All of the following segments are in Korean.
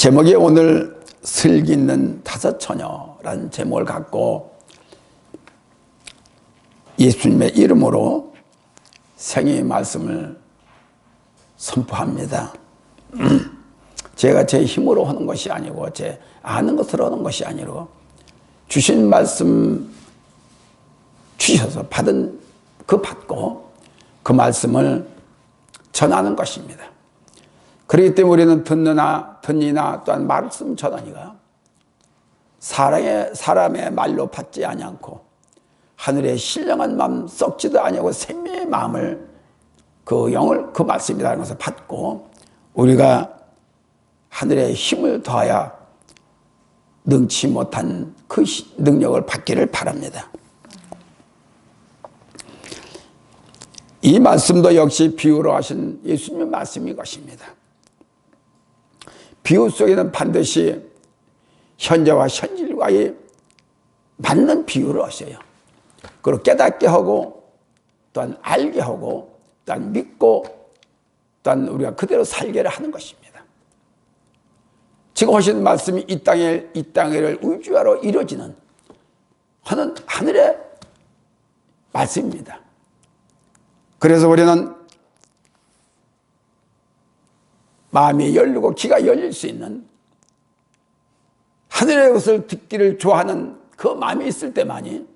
제목이 오늘 슬기 있는 다섯 처녀라는 제목을 갖고 예수님의 이름으로 생애의 말씀을 선포합니다. 제가 제 힘으로 하는 것이 아니고 제 아는 것으로 하는 것이 아니고 주신 말씀 주셔서 받고 그 말씀을 전하는 것입니다. 그렇기 때문에 우리는 듣니나 또한 말씀 전하니가 사람의 말로 받지 아니않고 하늘의 신령한 마음 썩지도 아니하고 생명의 마음을 그 영을 그 말씀이라는 것을 받고 우리가 하늘의 힘을 더하여 능치 못한 그 능력을 받기를 바랍니다. 이 말씀도 역시 비유로 하신 예수님의 말씀인 것입니다. 비유 속에는 반드시 현재와 현실과의 맞는 비유를 하셔요. 그리고 깨닫게 하고 또한 알게 하고 또한 믿고 또한 우리가 그대로 살게를 하는 것입니다. 지금 하신 말씀이 이 땅을 의주하러 이루어지는 하늘의 말씀입니다. 그래서 우리는 마음이 열리고 귀가 열릴 수 있는 하늘의 것을 듣기를 좋아하는 그 마음이 있을 때만이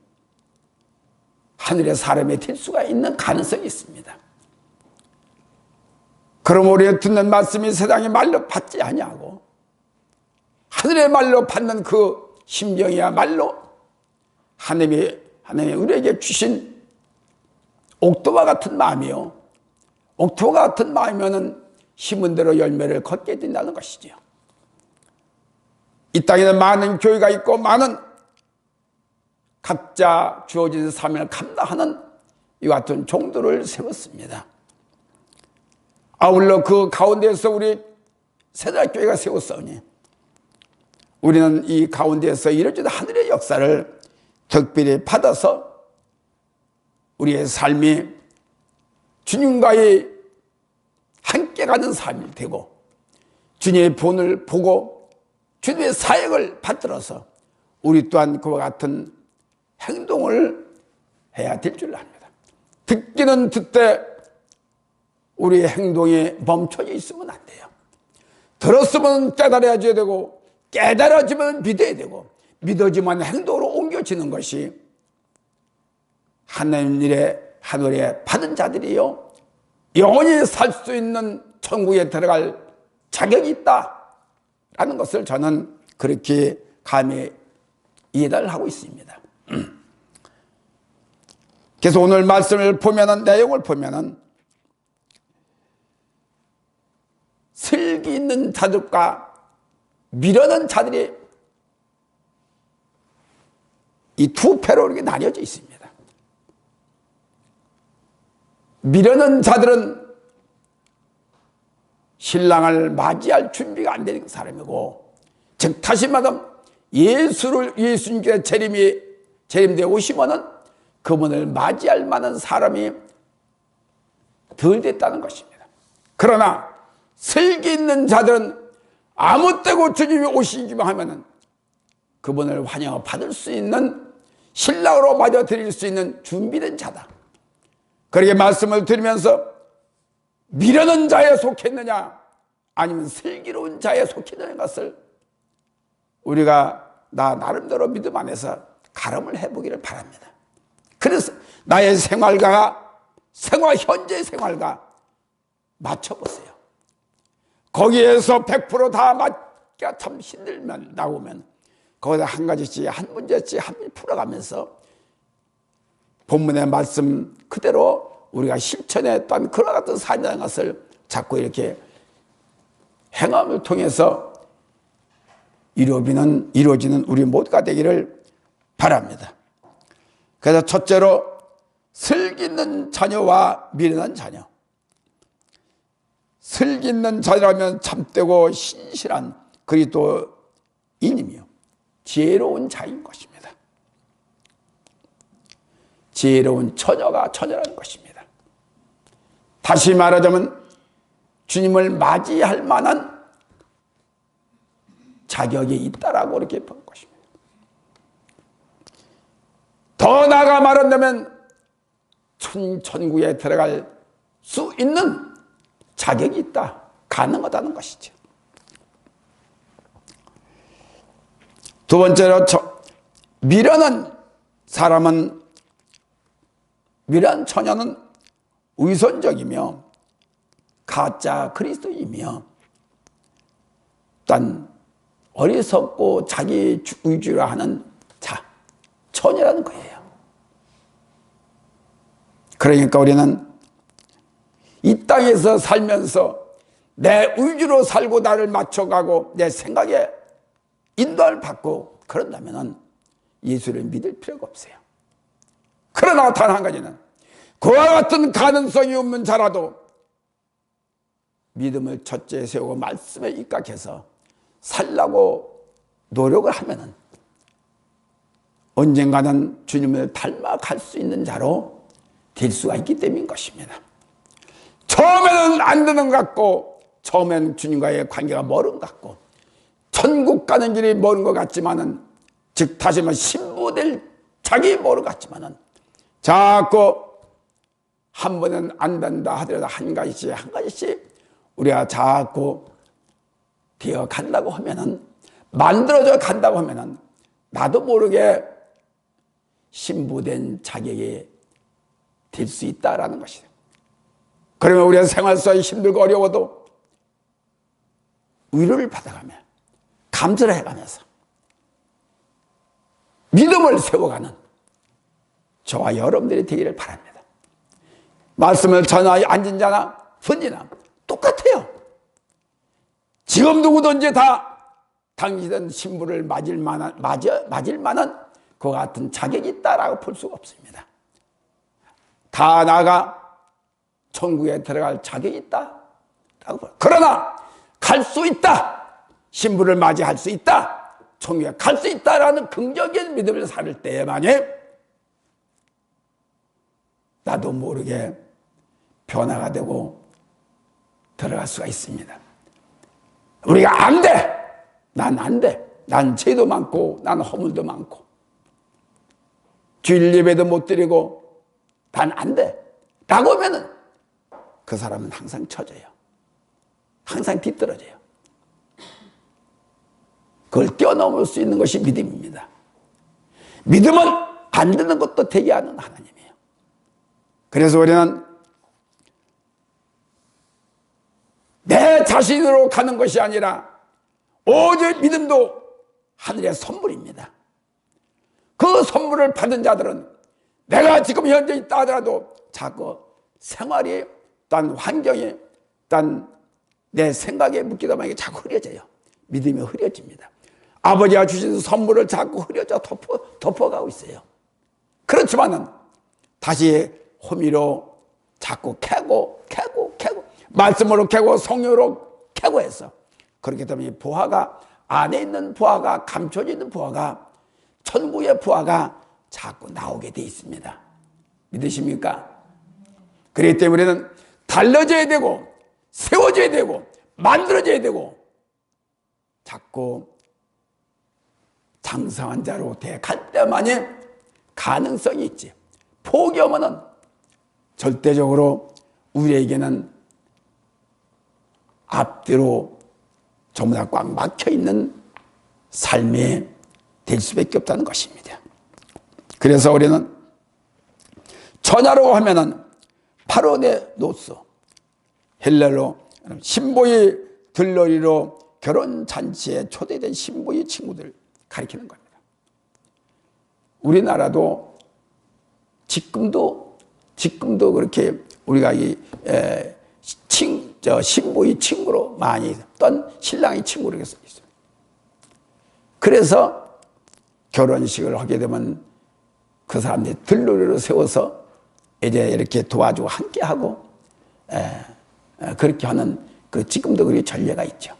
하늘의 사람이 될 수가 있는 가능성이 있습니다. 그럼 우리가 듣는 말씀이 세상의 말로 받지 아니하고 하늘의 말로 받는 그 심정이야말로 하나님이 우리에게 주신 옥토와 같은 마음이요. 옥토와 같은 마음이면은 심은 대로 열매를 걷게 된다는 것이지요. 이 땅에는 많은 교회가 있고 많은 각자 주어진 사명을 감당하는 이와 같은 종들을 세웠습니다. 아울러 그 가운데에서 우리 새날교회가 세웠으니 우리는 이 가운데에서 이루어진 하늘의 역사를 특별히 받아서 우리의 삶이 주님과의 함께 가는 삶이 되고 주님의 본을 보고 주님의 사역을 받들어서 우리 또한 그와 같은 행동을 해야 될 줄 압니다. 듣기는 듣되 우리의 행동이 멈춰져 있으면 안 돼요. 들었으면 깨달아야 되고 깨달아지면 믿어야 되고 믿어지면 행동으로 옮겨지는 것이 하나님의 하늘에 받은 자들이요 영원히 살 수 있는 천국에 들어갈 자격이 있다라는 것을 저는 그렇게 감히 이해를 하고 있습니다. 그래서 오늘 말씀을 보면은 내용을 보면은 슬기 있는 자들과 미련한 자들이 이 두 패로 이렇게 나뉘어져 있습니다. 미련한 자들은 신랑을 맞이할 준비가 안 되는 사람이고, 즉 다시 말하면 예수님께서 재림되어 오시면은 그분을 맞이할 만한 사람이 덜 됐다는 것입니다. 그러나 슬기 있는 자들은 아무 때고 주님이 오시기만 하면은 그분을 환영 받을 수 있는 신랑으로 맞아들일 수 있는 준비된 자다. 그렇게 말씀을 드리면서 미련한 자에 속했느냐 아니면 슬기로운 자에 속했느냐는 것을 우리가 나름대로 믿음 안에서 가름을 해보기를 바랍니다. 그래서 나의 현재의 생활과 맞춰보세요. 거기에서 100%다 맞기가 참 힘들면 나오면 거기다 한 가지씩 한 문제씩 풀어가면서 본문의 말씀 그대로 우리가 실천했던 그런 같은 삶이라는 것을 자꾸 이렇게 행함을 통해서 이루어지는 우리 모두가 되기를 바랍니다. 그래서 첫째로 슬기 있는 자녀와 미련한 자녀. 슬기 있는 자녀라면 참되고 신실한 그리스도인이며 지혜로운 자인 것입니다. 지혜로운 처녀라는 것입니다. 다시 말하자면 주님을 맞이할 만한 자격이 있다라고 이렇게 본 것입니다. 더 나아가 말한다면 천국에 들어갈 수 있는 자격이 있다, 가능하다는 것이죠. 두 번째로 미련한 처녀는 위선적이며 가짜 그리스도이며 단 어리석고 자기 위주로 하는 처녀라는 거예요. 그러니까 우리는 이 땅에서 살면서 내 위주로 살고 나를 맞춰가고 내 생각에 인도를 받고 그런다면 예수를 믿을 필요가 없어요. 그러나 단 한 가지는 그와 같은 가능성이 없는 자라도 믿음을 첫째 세우고 말씀에 입각해서 살라고 노력을 하면은 언젠가는 주님을 닮아갈 수 있는 자로 될 수가 있기 때문인 것입니다. 처음에는 안 되는 것 같고, 처음에는 주님과의 관계가 멀은 것 같고, 천국 가는 길이 멀은 것 같지만은, 즉 다시 말해 신부될 자기 멀은 것 같지만은, 자꾸 한 번은 안 된다 하더라도 한 가지씩 우리가 자꾸 되어 간다고 하면은, 만들어져 간다고 하면은 나도 모르게 신부된 자격이 될 수 있다라는 것이죠. 그러면 우리가 생활 속에 힘들고 어려워도 위로를 받아가며 감사를 해가면서 믿음을 세워가는 저와 여러분들이 되기를 바랍니다. 말씀을 전하여 앉은 자나 선지나 똑같아요. 지금 누구든지 다 당신은 신부를 맞을 만한 그와 같은 자격이 있다라고 볼 수가 없습니다. 다 나아가 천국에 들어갈 자격이 있다라고 볼. 그러나 갈 수 있다, 신부를 맞이할 수 있다, 천국에 갈 수 있다라는 긍정적인 믿음을 살 때만이 나도 모르게 변화가 되고 들어갈 수가 있습니다. 우리가 안 돼! 난 안 돼! 난 죄도 많고 난 허물도 많고 주일 예배도 못 드리고 난 안 돼! 라고 하면은 그 사람은 항상 처져요. 항상 뒤떨어져요. 그걸 뛰어넘을 수 있는 것이 믿음입니다. 믿음은 안 되는 것도 되게 하는 하나님이에요. 그래서 우리는 내 자신으로 가는 것이 아니라 오직 믿음도 하늘의 선물입니다. 그 선물을 받은 자들은 내가 지금 현재 있다 하더라도 자꾸 생활이, 딴 환경이, 딴 내 생각에 묻기도 하면 자꾸 흐려져요. 믿음이 흐려집니다. 아버지가 주신 선물을 자꾸 흐려져 덮어가고 있어요. 그렇지만은 다시 호미로 자꾸 캐고 말씀으로 캐고 성령으로 캐고 해서 그렇기 때문에 부하가, 안에 있는 부하가, 감춰져 있는 부하가, 천국의 부하가 자꾸 나오게 돼 있습니다. 믿으십니까? 그렇기 때문에 우리는 달라져야 되고 세워져야 되고 만들어져야 되고 자꾸 장성한 자로 갈 때만이 가능성이 있지. 포기하면은 절대적으로 우리에게는 앞뒤로 전부 다 꽉 막혀있는 삶이 될 수밖에 없다는 것입니다. 그래서 우리는 처녀라고 하면은 파로네노스, 헬라로 신부의 들러리로 결혼잔치에 초대된 신부의 친구들 가리키는 겁니다. 우리나라도 지금도 그렇게 우리가 신부의 친구로 많이 떤 신랑의 친구로 있어요. 그래서 결혼식을 하게 되면 그 사람들이 들러리로 세워서 이제 이렇게 도와주고 함께하고 그렇게 하는 그 지금도 그게 전례가 있죠.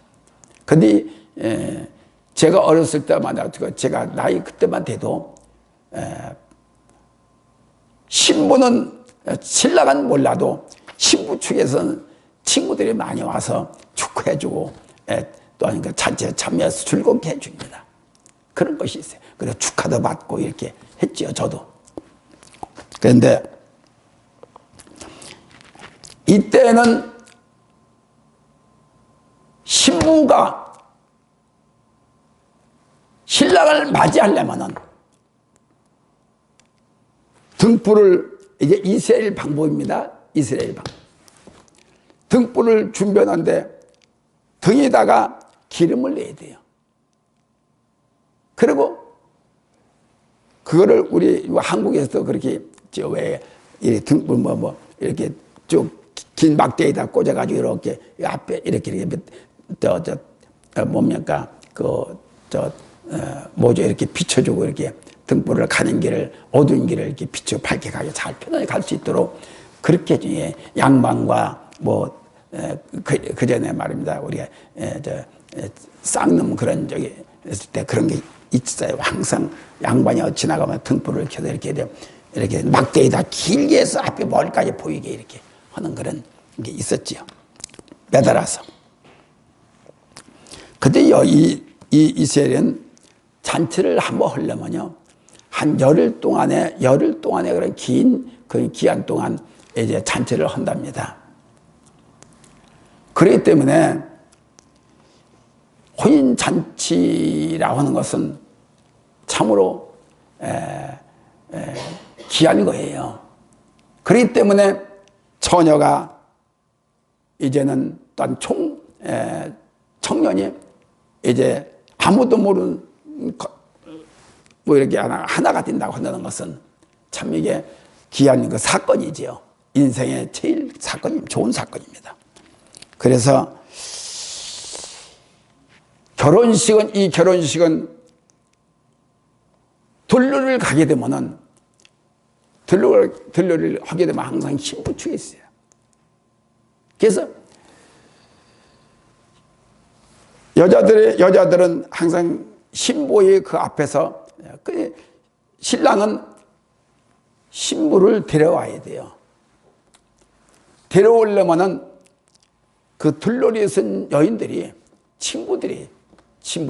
근데 제가 어렸을 때마다 제가 나이 그때만 돼도 신부는 신랑은 몰라도 신부 측에서는 친구들이 많이 와서 축하해주고 또한 그 잔치에 참여해서 즐겁게 해줍니다. 그런 것이 있어요. 그래서 축하도 받고 이렇게 했지요, 저도. 그런데 이때는 신부가 신랑을 맞이하려면은 등불을, 이게 이스라엘 방법입니다. 이스라엘 방법. 등불을 준비하는데 등에다가 기름을 내야 돼요. 그리고 그거를 우리 한국에서도 그렇게 왜 등불 이렇게 쭉 긴 막대에다 꽂아가지고 이렇게 앞에 이렇게 뭡니까 뭐죠, 이렇게 비춰주고 이렇게 등불을 가는 길을, 어두운 길을 이렇게 비춰 밝게 가게 잘 편하게 갈 수 있도록 그렇게 중에 양반과 그 전에 말입니다. 우리가 쌍놈 그런 적이 있을 때 그런 게 있어요. 항상 양반이 지나가면 등불을 켜서 이렇게 막대에다 길게 해서 앞에 멀리까지 보이게 이렇게 하는 그런 게 있었지요. 매달아서. 근데 이 이스라엘은 잔치를 한번 하려면요, 한 열흘 동안에 그런 그 기한 동안 이제 잔치를 한답니다. 그렇기 때문에 혼인 잔치라고 하는 것은 참으로 귀한 거예요. 그렇기 때문에 처녀가 이제는 또 청년이 이제 아무도 모르는 뭐 이렇게 하나가 된다고 한다는 것은 참 이게 귀한 그 사건이지요. 인생의 제일 좋은 사건입니다. 그래서 이 결혼식은 들러리를 가게 되면은 들러리를 하게 되면 항상 신부 측에 있어요. 그래서 여자들은 항상 신부의 그 앞에서, 신랑은 신부를 데려와야 돼요. 데려오려면은 그 들러리에 선 여인들이, 신부의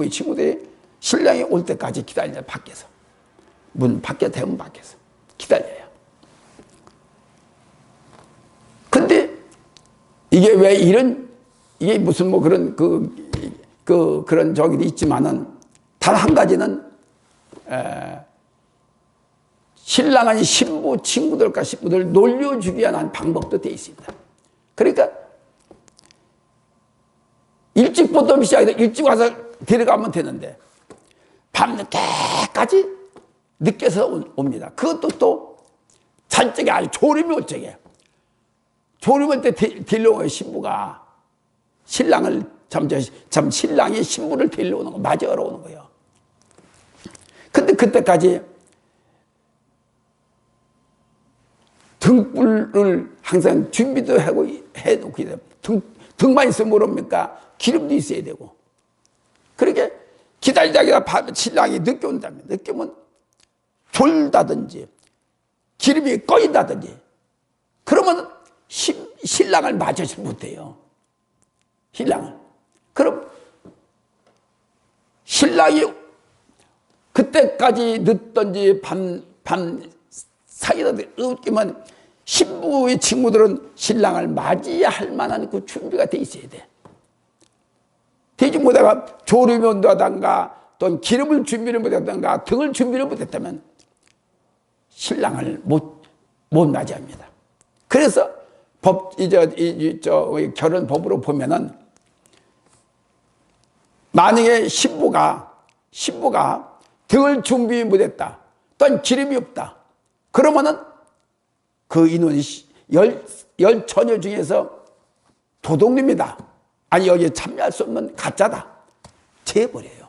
친구들이 신랑이 올 때까지 기다려요. 밖에서. 대문 밖에서 기다려요. 근데 이게 왜 이게 무슨 뭐 그런 그런 적이 있지만은 단 한 가지는 신랑은 신부 친구들과 신부들 놀려주기 위한 방법도 되어 있습니다. 그러니까 일찍부터 시작해서 일찍 와서 데려가면 되는데 밤늦게까지 늦게서 옵니다. 그것도 또 잔적에 아주 졸음이 올 적에, 졸음 올 때 데려오는 신부가 신랑이 신부를 데려오는 거, 맞이하러 오는 거예요. 근데 그때까지 등불을 항상 준비도 하고 해놓고, 등만 있으면 모릅니까? 기름도 있어야 되고. 그렇게 기다리다가 신랑이 늦게 온다면, 늦게 오면 졸다든지 기름이 꺼인다든지, 그러면 신랑을 맞이하지 못해요. 신랑을. 그럼 신랑이 그때까지 늦든지 밤 사이라든지 웃기면 신부의 친구들은 신랑을 맞이할 만한 그 준비가 돼 있어야 돼. 되지 못하다가 졸음이 온다든가 또는 기름을 준비를 못했다든가 등을 준비를 못했다면 신랑을 못 맞이합니다. 그래서 결혼 법으로 보면은 만약에 신부가 등을 준비 못했다, 또는 기름이 없다, 그러면은 그 인원이 열 처녀 중에서 도둑놈이다, 아니 여기에 참여할 수 없는 가짜다, 제해버려요.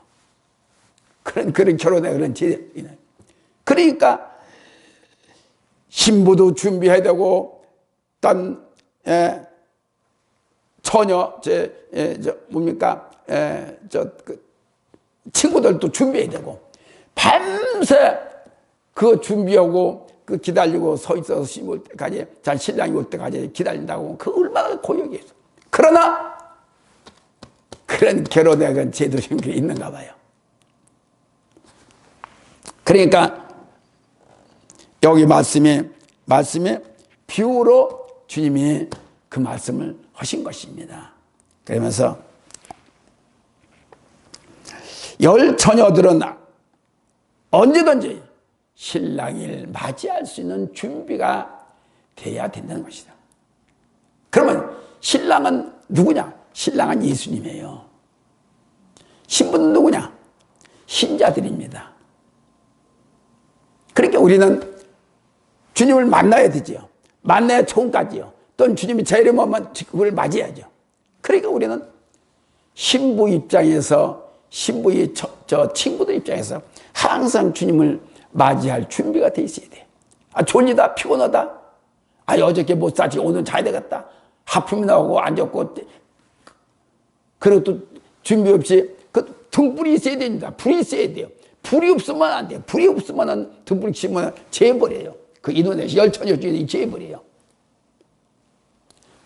그런 결혼에 그런 제해. 그러니까 신부도 준비해야 되고, 딴 처녀 친구들도 준비해야 되고, 밤새 그거 준비하고 그 기다리고 서 있어서 신부 올 때까지, 신랑이 올 때까지 기다린다고, 그 얼마나 고역이에요. 그러나 그 그런 결혼의 제도 좀 있는가 봐요. 그러니까 여기 말씀이 비유로 주님이 그 말씀을 하신 것입니다. 그러면서 열 처녀들은 언제든지 신랑을 맞이할 수 있는 준비가 돼야 된다는 것이다. 그러면 신랑은 누구냐? 신랑은 예수님이에요. 신부는 누구냐? 신자들입니다. 그러니까 우리는 주님을 만나야 되죠. 만나야 처음까지요. 또는 주님이 재림 오면 그걸 맞이해야죠. 그러니까 우리는 신부 입장에서, 신부의 저 친구들 입장에서 항상 주님을 맞이할 준비가 돼 있어야 돼요. 졸리다, 피곤하다, 어저께 못 잤지, 오늘 자야 되겠다, 하품이 나오고 앉았고, 그리고 또 준비 없이 그 등불이 있어야 됩니다. 불이 있어야 돼요. 불이 없으면 안 돼요. 불이 없으면 등불이 치면 재버려요. 그 인도네시아 열처녀 중에 재버려요.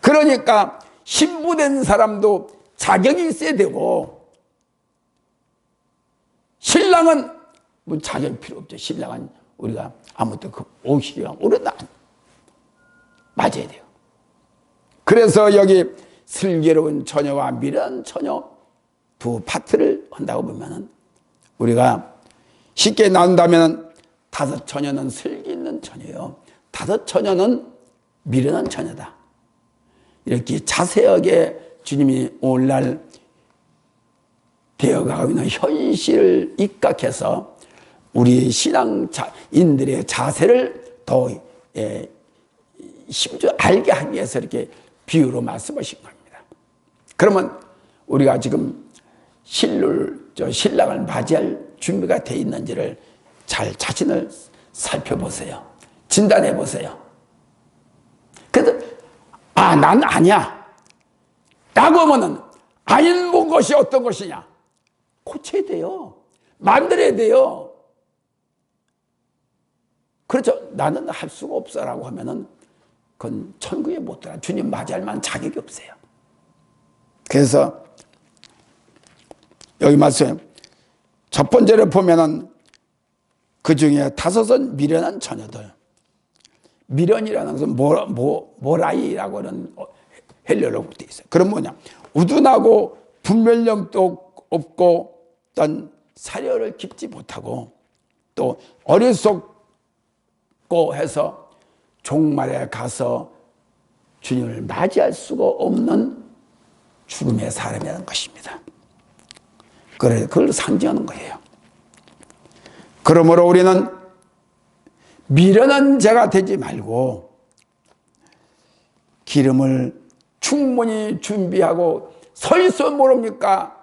그러니까 신부된 사람도 자격이 있어야 되고, 신랑은 뭐 자격이 필요 없죠. 신랑은 우리가 아무것도 그 오시기가 오르다 맞아야 돼요. 그래서 여기 슬기로운 처녀와 미련한 처녀 두 파트를 한다고 보면은, 우리가 쉽게 나눈다면 다섯 처녀는 슬기 있는 처녀요, 다섯 처녀는 미련한 처녀다. 이렇게 자세하게 주님이 오늘날 되어가고 있는 현실을 입각해서 우리 신앙인들의 자세를 더 심지어 알게 하기 위해서 이렇게 비유로 말씀하신 겁니다. 그러면 우리가 지금 신랑을 맞이할 준비가 되어 있는지를 잘 자신을 살펴보세요. 진단해 보세요. 그래서 난 아니야 라고 하면은 아닌 것이 어떤 것이냐? 고쳐야 돼요. 만들어야 돼요. 그렇죠. 나는 할 수가 없어 라고 하면은 그건 천국에 못 들어가. 주님 맞이할 만한 자격이 없어요. 그래서 여기 말씀 첫 번째로 보면은 그 중에 다섯은 미련한 처녀들. 미련이라는 것은 모라이라고 하는 헬레어로 되어 있어요. 그럼 뭐냐? 우둔하고 분별력도 없고, 어떤 사려를 깊지 못하고, 또 어리석고 해서 종말에 가서 주님을 맞이할 수가 없는 죽음의 사람이라는 것입니다. 그걸 상징하는 거예요. 그러므로 우리는 미련한 자가 되지 말고 기름을 충분히 준비하고 서 있어 모릅니까?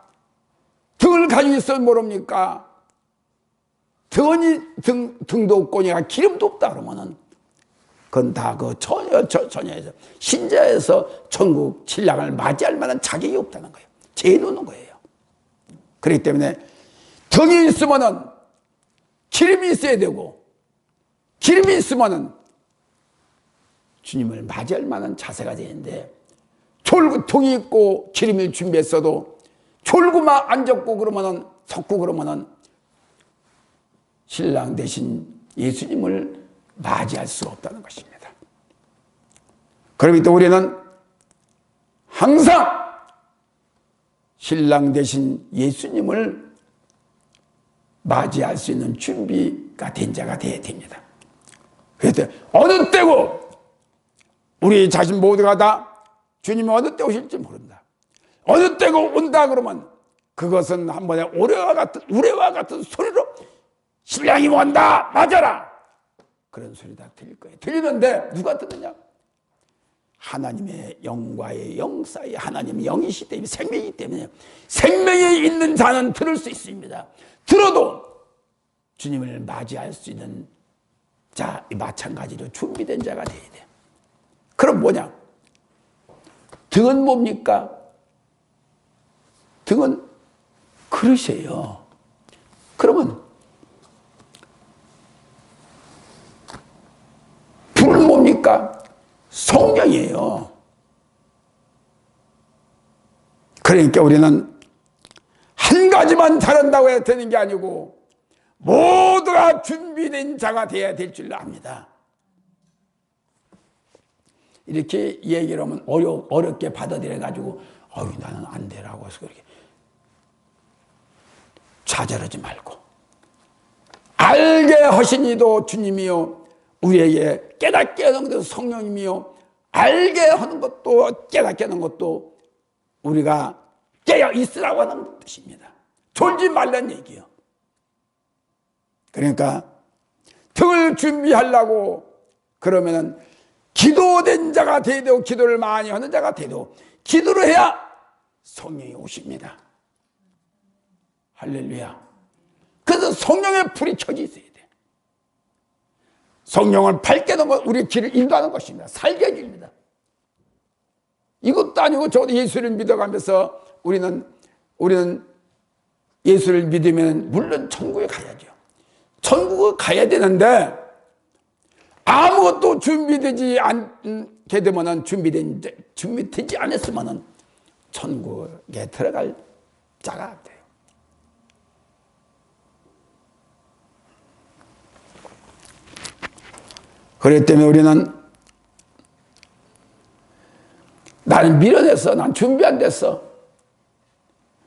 등을 가지고 있어 모릅니까? 등도 없고 기름도 없다 그러면은 그건 다 그 처녀에서, 신자에서 천국 신랑을 맞이할 만한 자격이 없다는 거예요. 재놓는 거예요. 그렇기 때문에 등이 있으면은 기름이 있어야 되고, 기름이 있으면은 주님을 맞이할 만한 자세가 되는데, 등이 있고 기름을 준비했어도 졸고만 앉았고 그러면은, 섰고 그러면은 신랑 대신 예수님을 맞이할 수가 없다는 것입니다. 그렇기 때문에 우리는 항상 신랑 대신 예수님을 맞이할 수 있는 준비가 된 자가 되어야 됩니다. 그래서 어느 때고 우리 자신 모두가 다 주님이 어느 때 오실지 모른다. 어느 때고 온다 그러면 그것은 한 번에 우레와 같은 소리로 신랑이 온다, 맞아라, 그런 소리 다 들릴 거예요. 들리는데 누가 듣느냐? 하나님의 영과의 영 사이, 하나님의 영이시기 때문에, 생명이기 때문에, 생명이 있는 자는 들을 수 있습니다. 들어도 주님을 맞이할 수 있는 자, 마찬가지로 준비된 자가 되어야 돼요. 그럼 뭐냐? 등은 뭡니까? 등은 그릇이에요. 그러면 불은 뭡니까? 성령이에요. 그러니까 우리는 가지만 잘한다고 해야 되는 게 아니고 모두가 준비된 자가 되어야 될 줄 압니다. 이렇게 얘기를 하면 어렵게 받아들여가지고 나는 안 되라고 해서 그렇게 좌절하지 말고, 알게 하신 이도 주님이요 우리에게 깨닫게 하는 것도 성령님이요 알게 하는 것도 깨닫게 하는 것도 우리가 깨어 있으라고 하는 뜻입니다. 졸지 말란 얘기요. 그러니까 등을 준비하려고 그러면은 기도된 자가 되도, 기도를 많이 하는 자가 되도, 기도를 해야 성령이 오십니다. 할렐루야. 그래서 성령의 불이 켜져 있어야 돼. 성령을 밝게 하는 것, 우리의 길을 인도하는 것입니다. 살게 해줍니다. 이것도 아니고 저도 예수를 믿어가면서 우리는 예수를 믿으면 물론 천국에 가야죠. 천국에 가야 되는데 아무것도 준비되지 않게 되면은 준비되지 않았으면은 천국에 들어갈 자가 돼요. 그렇기 때문에 우리는 나는 미련해서, 난 준비 안 됐어,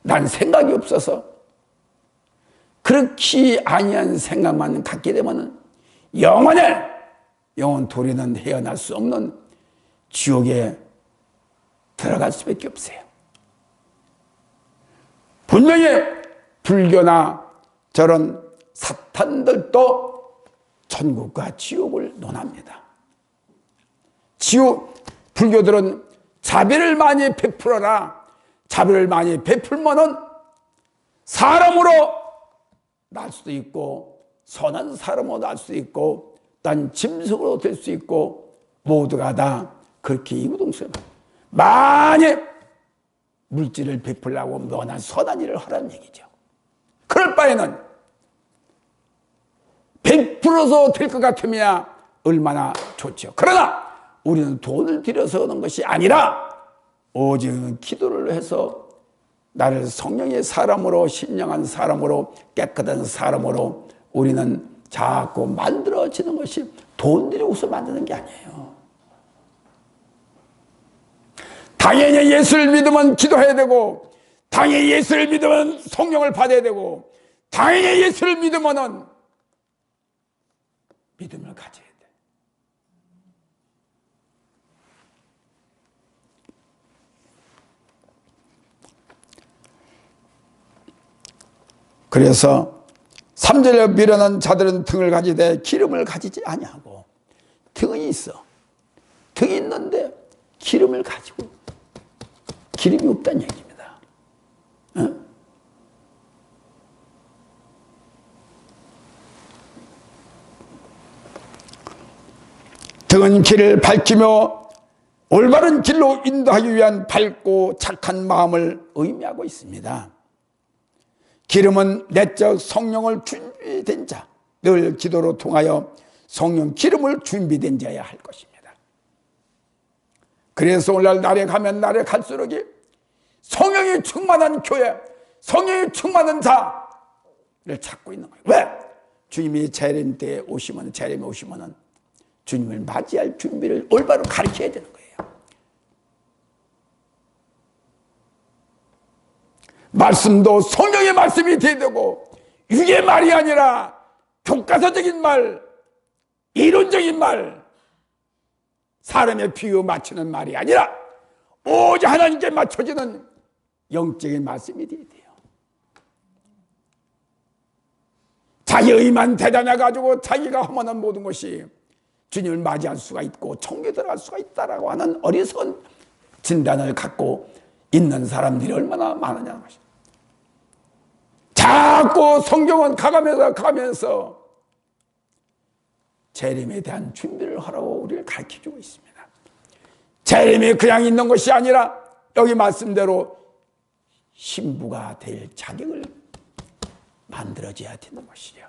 난 생각이 없어서, 그렇게 아니한 생각만 갖게 되면은 영원 도리는 헤어날 수 없는 지옥에 들어갈 수밖에 없어요. 분명히 불교나 저런 사탄들도 천국과 지옥을 논합니다. 불교들은 자비를 많이 베풀어라. 자비를 많이 베풀면은 사람으로 날 수도 있고, 선한 사람으로 날 수도 있고, 딴 짐승으로 될 수 있고, 모두가 다 그렇게 이구동성 많이 물질을 베풀려고 너나 선한 일을 하라는 얘기죠. 그럴 바에는 베풀어서 될 것 같으면 얼마나 좋죠. 그러나 우리는 돈을 들여서 하는 것이 아니라 오직 기도를 해서 나를 성령의 사람으로, 신령한 사람으로, 깨끗한 사람으로 우리는 자꾸 만들어지는 것이 돈 들여서 만드는 게 아니에요. 당연히 예수를 믿으면 기도해야 되고, 당연히 예수를 믿으면 성령을 받아야 되고, 당연히 예수를 믿으면은 믿음을 가져야 돼. 그래서 3절에 미련한 자들은 등을 가지되 기름을 가지지 아니하고, 등이 있어. 등이 있는데 기름을 가지고 기름이 없다는 얘기입니다. 등은 길을 밝히며 올바른 길로 인도하기 위한 밝고 착한 마음을 의미하고 있습니다. 기름은 내적 성령을 준비된 자, 늘 기도로 통하여 성령 기름을 준비된 자여야 할 것입니다. 그래서 오늘날 날에 가면 날에 갈수록 성령이 충만한 교회, 성령이 충만한 자를 찾고 있는 거예요. 왜? 주님이 재림 때 오시면, 재림에 오시면은 주님을 맞이할 준비를 올바로 가르쳐야 되는 거예요. 말씀도 성령의 말씀이 돼야 되고, 육의 말이 아니라 교과서적인 말, 이론적인 말, 사람의 비유 맞추는 말이 아니라 오직 하나님께 맞춰지는 영적인 말씀이 돼야 돼요. 자기의만 대단해가지고 자기가 하는 모든 것이 주님을 맞이할 수가 있고 천국에 들어갈 수가 있다라고 하는 어리석은 진단을 갖고 있는 사람들이 얼마나 많으냐는 것입니다. 자꾸 성경은 가면서 재림에 대한 준비를 하라고 우리를 가르쳐주고 있습니다. 재림이 그냥 있는 것이 아니라 여기 말씀대로 신부가 될 자격을 만들어져야 되는 것이죠.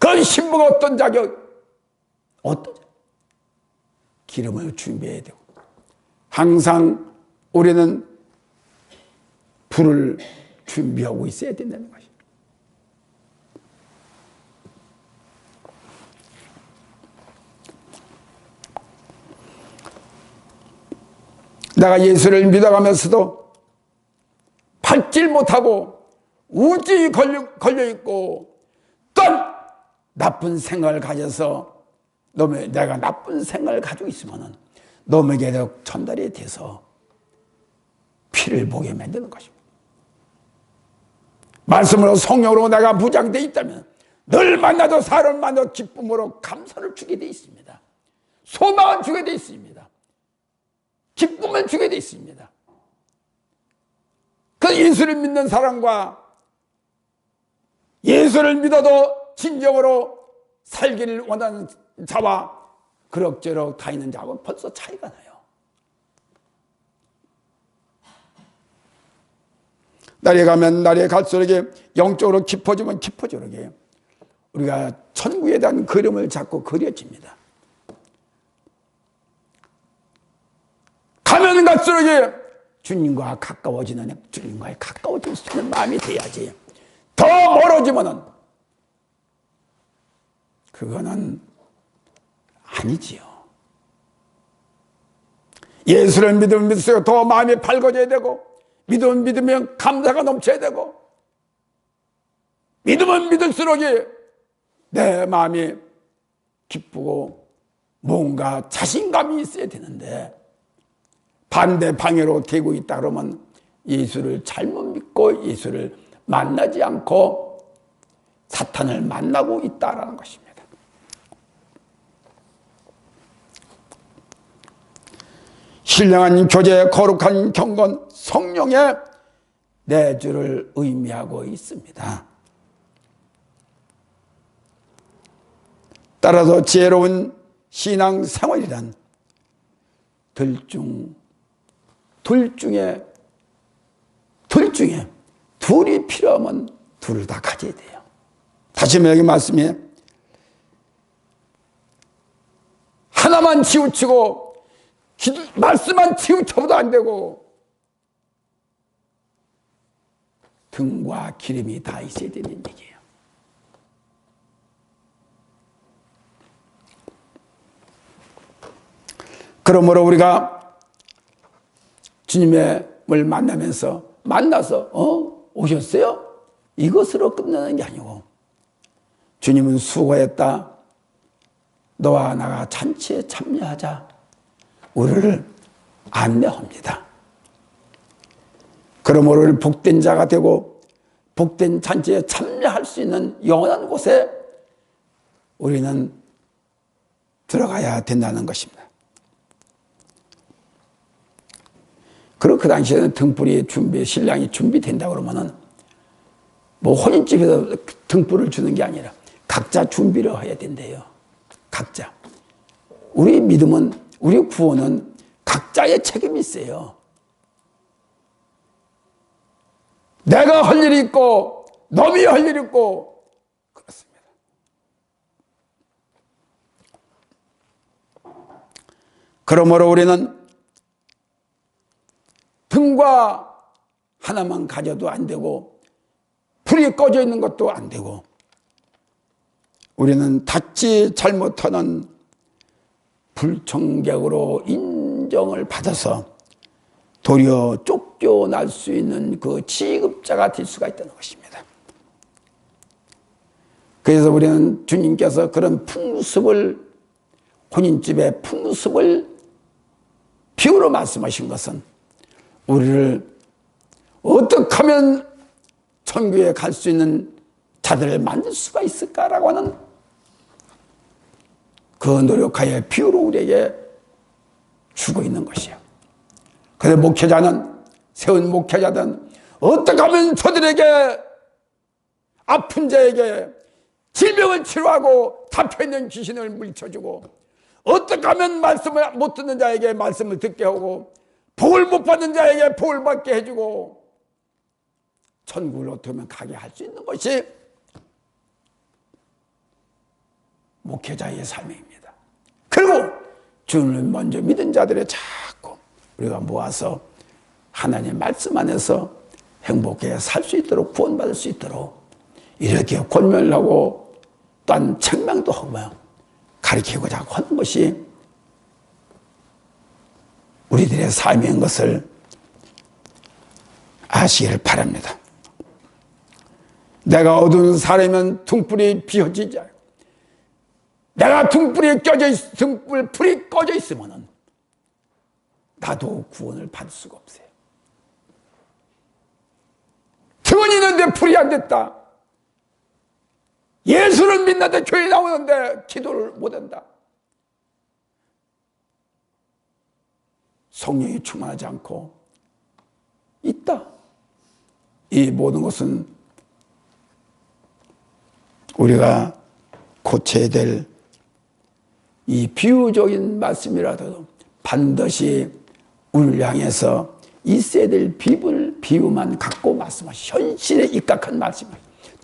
그건 신부가 어떤 자격? 어떤 자격? 기름을 준비해야 되고, 항상 우리는 불을 준비하고 있어야 된다는 것입니다. 내가 예수를 믿어가면서도 받질 못하고 우울증이 걸려있고 또 나쁜 생각을 가져서 내가 나쁜 생각을 가지고 있으면 놈에게도 전달이 돼서 피를 보게 만드는 것입니다. 말씀으로 성령으로 내가 무장되어 있다면 늘 만나도 사람을 만나도 기쁨으로 감사를 주게 되어 있습니다. 소망을 주게 되어 있습니다. 기쁨을 주게 되어 있습니다. 그 예수를 믿는 사람과 예수를 믿어도 진정으로 살기를 원하는 자와 그럭저럭 다니는 자하고는 벌써 차이가 나요. 날이 가면 날이 갈수록 영적으로 깊어지면 깊어지도록 우리가 천국에 대한 그림을 자꾸 그려집니다. 가면 갈수록 주님과 가까워지는, 주님과 가까워질 수 있는 마음이 돼야지. 더 멀어지면은 그거는 아니지요. 예수를 믿으면 믿을수록 더 마음이 밝아져야 되고, 믿으면 감사가 넘쳐야 되고, 믿으면 믿을수록 내 마음이 기쁘고 뭔가 자신감이 있어야 되는데, 반대 방향으로 되고 있다 그러면 예수를 잘못 믿고 예수를 만나지 않고 사탄을 만나고 있다라는 것입니다. 신령한 교제, 거룩한 경건, 성령의 내주를 의미하고 있습니다. 따라서 지혜로운 신앙 생활이란 둘 중에 둘이 필요하면 둘을 다 가져야 돼요. 다시 여기 말씀이 하나만 치우치고 말씀만 치우쳐도 안 되고 등과 기름이 다 있어야 되는 얘기예요. 그러므로 우리가 주님을 만나서 오셨어요? 이것으로 끝나는 게 아니고, 주님은 수고했다, 너와 나가 잔치에 참여하자, 우리를 안내합니다. 그러므로 우리를 복된 자가 되고 복된 잔치에 참여할 수 있는 영원한 곳에 우리는 들어가야 된다는 것입니다. 그리고 그 당시에는 등불이 신랑이 준비된다 그러면은 뭐 혼인집에서 등불을 주는 게 아니라 각자 준비를 해야 된대요. 각자. 우리 믿음은, 우리 구원은 각자의 책임이 있어요. 내가 할 일이 있고 놈이 할 일이 있고 그렇습니다. 그러므로 우리는 등과 하나만 가져도 안 되고 불이 꺼져 있는 것도 안 되고, 우리는 닫지 잘못하는 불청객으로 인정을 받아서 도리어 쫓겨날 수 있는 그 취급자가 될 수가 있다는 것입니다. 그래서 우리는 주님께서 그런 풍습을, 혼인집의 풍습을 비유로 말씀하신 것은 우리를 어떻게 하면 천국에 갈 수 있는 자들을 만들 수가 있을까라고 하는 그 노력하여 비유로 우리에게 주고 있는 것이에요. 그래서 목회자는, 세운 목회자든 어떻게 하면 저들에게, 아픈 자에게 질병을 치료하고 잡혀있는 귀신을 물리쳐주고, 어떻게 하면 말씀을 못 듣는 자에게 말씀을 듣게 하고, 복을 못 받는 자에게 복을 받게 해주고, 천국을 어떻게 하면 가게 할 수 있는 것이 목회자의 삶입니다. 그리고 주님을 먼저 믿은 자들의 자꾸 우리가 모아서 하나님의 말씀 안에서 행복하게 살 수 있도록, 구원받을 수 있도록 이렇게 권면을 하고 또한 책망도 하고 가르치고자 하는 것이 우리들의 삶인 것을 아시기를 바랍니다. 내가 어두운 사람이면 등불이 비춰지지 않고, 내가 등불이 불이 꺼져 있으면 나도 구원을 받을 수가 없어요. 등은 있는데 불이 안 됐다. 예수를 믿는데 교회 나오는데 기도를 못한다. 성령이 충만하지 않고 있다. 이 모든 것은 우리가 고쳐야 될 이 비유적인 말씀이라도 반드시 우리를 향해서 있어야 될 비유만 갖고 말씀하시고, 현실에 입각한 말씀을,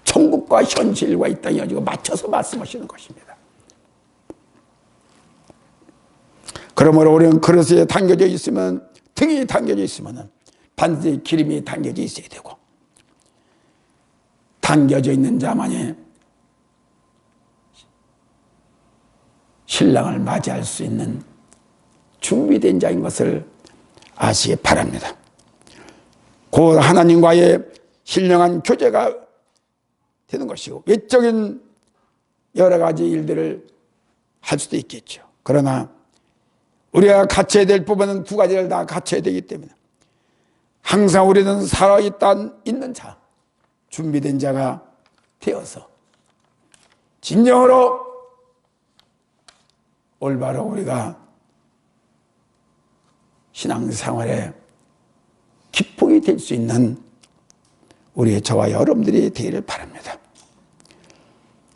천국과 현실과 이 땅에 가지고 맞춰서 말씀하시는 것입니다. 그러므로 우리는 그릇에 담겨져 있으면, 등이 담겨져 있으면 반드시 기름이 담겨져 있어야 되고, 담겨져 있는 자만이 신랑을 맞이할 수 있는 준비된 자인 것을 아시기 바랍니다. 곧 하나님과의 신령한 교제가 되는 것이고, 외적인 여러 가지 일들을 할 수도 있겠죠. 그러나 우리가 갖춰야 될 부분은 두 가지를 다 갖춰야 되기 때문에 항상 우리는 살아있는 자, 준비된 자가 되어서 진정으로 올바로 우리가 신앙생활에 기폭이 될 수 있는 우리의 저와 여러분들이 되기를 바랍니다.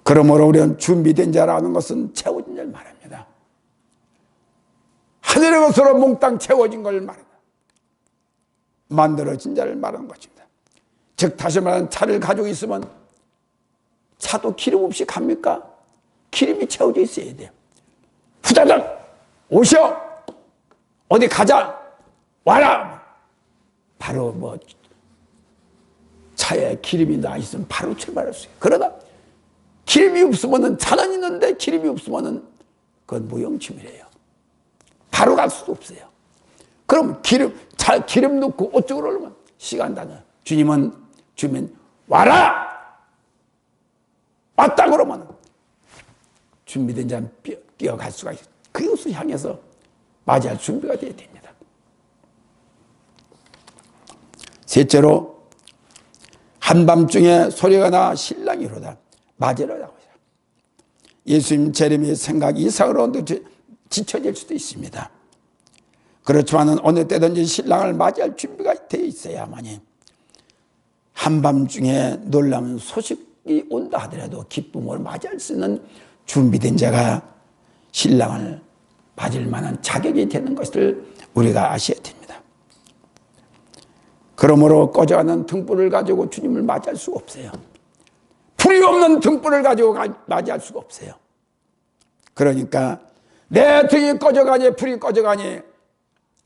그러므로 우리는 준비된 자라는 것은 채워진 자를 말합니다. 하늘의 것으로 몽땅 채워진 걸 말합니다. 만들어진 자를 말하는 것입니다. 즉 다시 말하면 차를 가지고 있으면 차도 기름 없이 갑니까? 기름이 채워져 있어야 돼요. 후다닥 오셔, 어디 가자, 와라, 바로 차에 기름이 나 있으면 바로 출발할 수 있어요. 그러나 기름이 없으면, 차는 있는데 기름이 없으면 그건 무용침이래요. 바로 갈 수도 없어요. 그럼 기름 넣고 어쩌고 그러면 시간 다녀. 주님은 와라, 왔다 그러면 준비된 자는 뛰어갈 수가 있어요. 그것을 향해서 맞이할 준비가 되어야 됩니다. 셋째로, 한밤중에 소리가 나 신랑이 이르다 맞으라고 하죠. 예수님 재림의 생각이 이상으로 지쳐질 수도 있습니다. 그렇지만 어느 때든지 신랑을 맞이할 준비가 되어 있어야만이 한밤중에 놀라운 소식이 온다 하더라도 기쁨으로 맞이할 수 있는 준비된 자가 신랑을 맞을 만한 자격이 되는 것을 우리가 아셔야 됩니다. 그러므로 꺼져가는 등불을 가지고 주님을 맞이할 수가 없어요. 불이 없는 등불을 가지고 맞이할 수가 없어요. 그러니까 내 등이 꺼져가니 불이 꺼져가니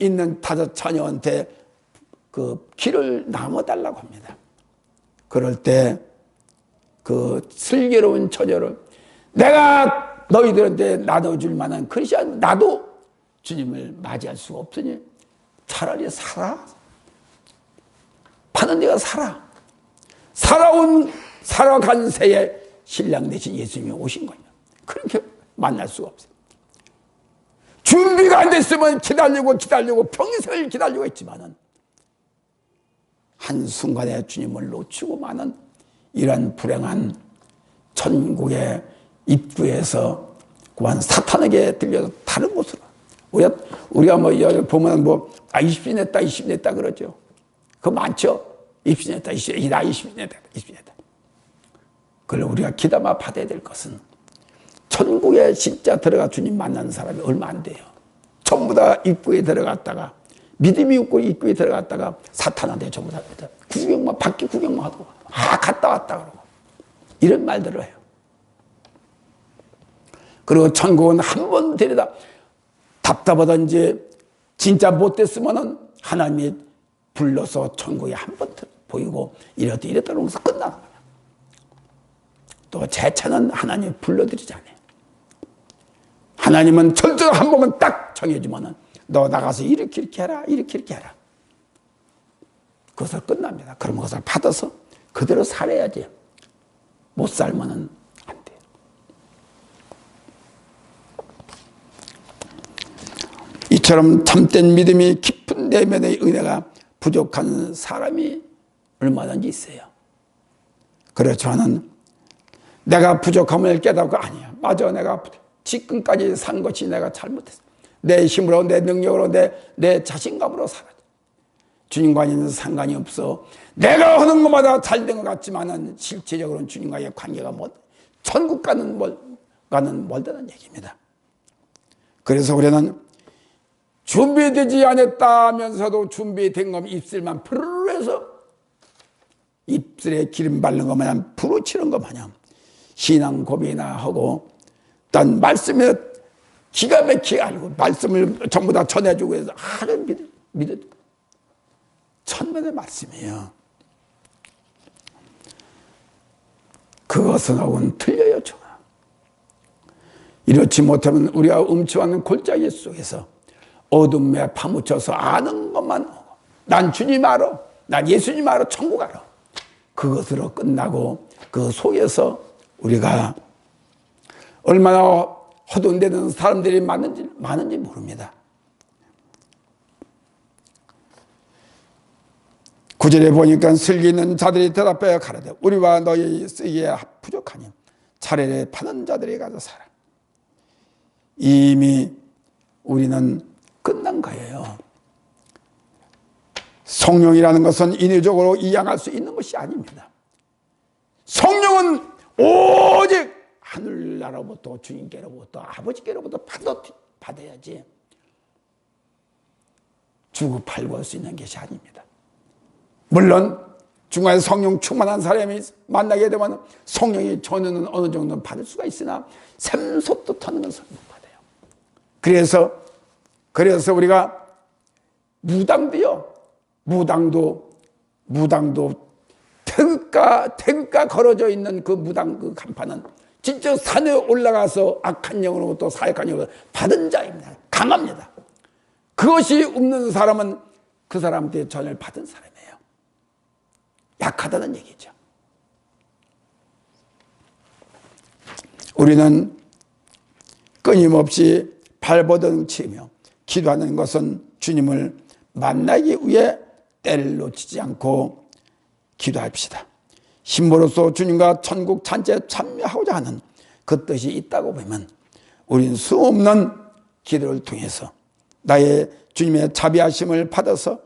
있는 5 자녀한테 그 길을 나눠달라고 합니다. 그럴 때 그 슬기로운 처녀를 내가 너희들한테 나눠줄 만한 그릇이 아니고 나도 주님을 맞이할 수가 없으니 차라리 살아. 파는 데가 살아. 살아간 새에 신랑 대신 예수님이 오신 거냐. 그렇게 만날 수가 없어요. 준비가 안 됐으면 기다리고 평생을 기다리고 있지만은 한순간에 주님을 놓치고 마는 이런 불행한 천국의 입구에서 그만 사탄에게 들려서 다른 곳으로 우리가 여기 보면 입신 했다 그러죠. 그거 많죠. 입신했다. 나 입신했다. 그걸 우리가 기담아 받아야 될 것은 천국에 진짜 들어가 주님 만나는 사람이 얼마 안 돼요. 전부 다 입구에 들어갔다가 믿음이 없고 입구에 들어갔다가 사탄한테 전부 다 밖에 구경만 하고 갔다 왔다 그러고 이런 말들을 해요. 그리고 천국은 한 번 데려다 답답하든지 진짜 못됐으면은 하나님이 불러서 천국에 한 번 보이고 이랬다 그러면서 끝나는 거야. 또 제차는 하나님이 불러드리잖아요. 하나님은 절대로 한 번만 딱 정해주면은 너 나가서 이렇게 해라, 이렇게 해라. 그것을 끝납니다. 그럼 그것을 받아서 그대로 살아야지. 못 살면은 안 돼요. 이처럼 참된 믿음이 깊은 내면의 은혜가 부족한 사람이 얼마든지 있어요. 그래서 저는 내가 부족함을 깨닫고 아니야. 맞아, 내가 지금까지 산 것이 내가 잘못했어. 내 힘으로, 내 능력으로, 내 자신감으로 살아. 주님과는 상관이 없어. 내가 하는 것마다 잘 된 것 같지만은 실제적으로는 주님과의 관계가 천국 가는 멀다는 얘기입니다. 그래서 우리는 준비되지 않았다면서도 준비된 것 입술만 푸르르 해서 입술에 기름 바른 것 마냥 부르치는 것 마냥 신앙 고백이나 하고 딴 말씀에 기가 막히게 알고 말씀을 전부 다 전해주고 해서 아주 믿어 천만의 말씀이에요. 그것은하고는 틀려요. 저가. 이렇지 못하면 우리가 음침한 골짜기 속에서 어둠에 파묻혀서 아는 것만 하고 난 주님 알아, 난 예수님 알아, 천국 알아. 그것으로 끝나고 그 속에서 우리가 얼마나 허둥대는 사람들이 많은지 모릅니다. 9절에 보니까 슬기 있는 자들이 대답하여 가라되 우리와 너희 쓰기에 부족하니 차례를 파는 자들이 가서 살아. 이미 우리는 끝난 거예요. 성령이라는 것은 인위적으로 이양할 수 있는 것이 아닙니다. 성령은 오직 하늘나라로부터 주님께로부터 아버지께로부터 받아야지 주고 팔고 할 수 있는 것이 아닙니다. 물론 중간에 성령 충만한 사람이 만나게 되면 성령의 전유는 어느 정도는 받을 수가 있으나 샘솟도 터는 것은 못 받아요. 그래서 우리가 무당도 태극가 걸어져 있는 그 무당 그 간판은 진짜 산에 올라가서 악한 영으로부터 사악한 영으로 받은 자입니다. 강합니다. 그것이 없는 사람은 그 사람한테 전을 받은 사람이에요. 약하다는 얘기죠. 우리는 끊임없이 발버둥 치며 기도하는 것은 주님을 만나기 위해 때를 놓치지 않고 기도합시다. 신부로서 주님과 천국 잔치에 참여하고자 하는 그 뜻이 있다고 보면 우리는 수없는 기도를 통해서 나의 주님의 자비하심을 받아서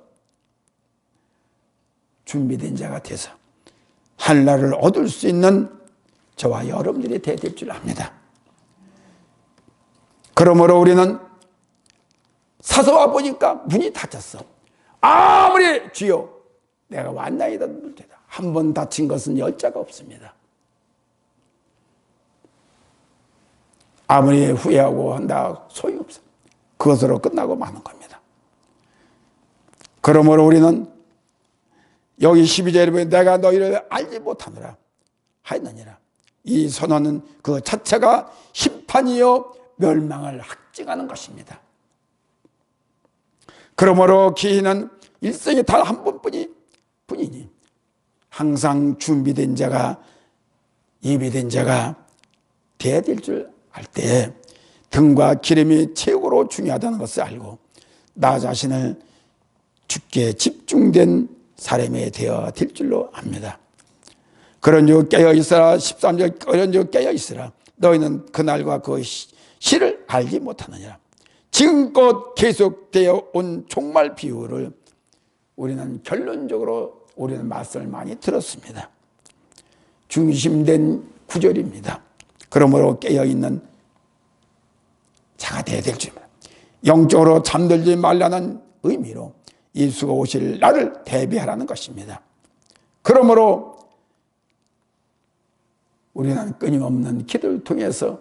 준비된 자가 돼서 하늘나라를 얻을 수 있는 저와 여러분들이 되어야 될 줄 압니다. 그러므로 우리는 사서 와 보니까 문이 닫혔어. 아무리 주여 내가 왔나이다 한 번 닫힌 것은 열자가 없습니다. 아무리 후회하고 한다 소용없어. 그것으로 끝나고 마는 겁니다. 그러므로 우리는 여기 12절에 보면 내가 너희를 알지 못하노라 하였느니라. 이 선언은 그 자체가 심판이요 멸망을 확증하는 것입니다. 그러므로 기회는 일생에 단 한 번뿐이니 항상 준비된 자가 예비된 자가 되어야 될 줄 알 때 등과 기름이 최고로 중요하다는 것을 알고 나 자신을 주께 집중된 사람이 되어야 될 줄로 압니다. 그런즉 깨어있으라 13절 그런즉 깨어있으라 너희는 그날과 그 시를 알지 못하느니라. 지금껏 계속되어 온 종말 비유를 우리는 결론적으로 우리는 말씀을 많이 들었습니다. 중심된 구절입니다. 그러므로 깨어있는 자가 되어야 될 줄입니다. 영적으로 잠들지 말라는 의미로 예수가 오실 날을 대비하라는 것입니다. 그러므로 우리는 끊임없는 기도를 통해서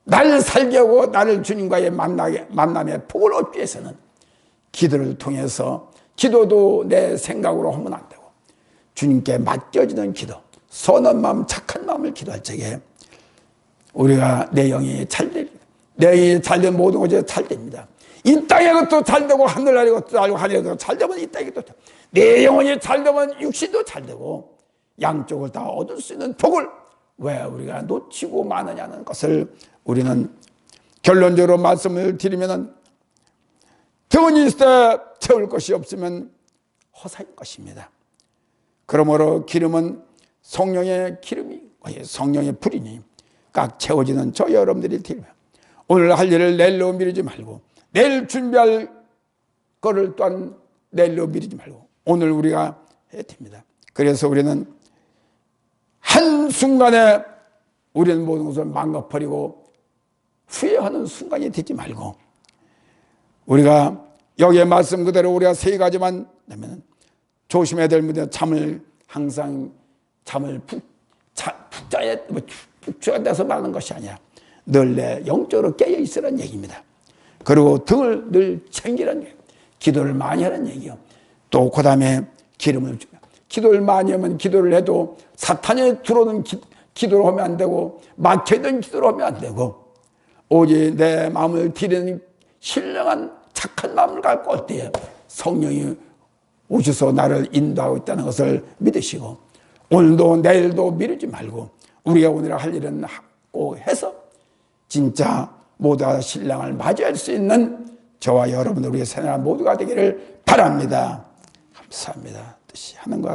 나를 살게 하고 나를 주님과의 만남의 복을 얻기 위해서는 기도를 통해서 기도도 내 생각으로 하면 안 되고 주님께 맡겨지는 기도, 선한 마음, 착한 마음을 기도할 적에 우리가 내 영이 잘됩니다. 내 영이 잘되면 모든 것이 잘됩니다. 이 땅의 것도 잘되고 하늘나라의 것도 잘되고 하늘의 것도 잘되면 이 땅의 것도 내 영혼이 잘되면 육신도 잘되고 양쪽을 다 얻을 수 있는 복을 왜 우리가 놓치고 마느냐는 것을 우리는 결론적으로 말씀을 드리면은 등원이 있을 때 채울 것이 없으면 허사인 것입니다. 그러므로 기름은 성령의 기름이 성령의 불이니 꽉 채워지는 저 여러분들이 되면 오늘 할 일을 내일로 미루지 말고 내일 준비할 거를 또한 내일로 미루지 말고 오늘 우리가 해야 됩니다. 그래서 우리는 한순간에 우리는 모든 것을 망가버리고 후회하는 순간이 되지 말고 우리가 여기에 말씀 그대로 우리가 세 가지만 되면 조심해야 될 문제 잠을 항상 잠을 푹 자야 돼서 말하는 것이 아니라 늘 내 영적으로 깨어 있으라는 얘기입니다. 그리고 등을 늘 챙기라는 얘기예요. 기도를 많이 하라는 얘기예요. 또 그 다음에 기름을 주면 기도를 많이 하면 기도를 해도 사탄이 들어오는 기도를 하면 안 되고 막혀있는 기도를 하면 안 되고 오직 내 마음을 드리는 신령한 착한 마음을 갖고 올 때에 성령이 오셔서 나를 인도하고 있다는 것을 믿으시고 오늘도 내일도 미루지 말고 우리가 오늘 할 일은 꼭 해서 진짜 모두가 신랑을 맞이할 수 있는 저와 여러분 우리의 새날 모두가 되기를 바랍니다. 감사합니다. 뜻이 하는 것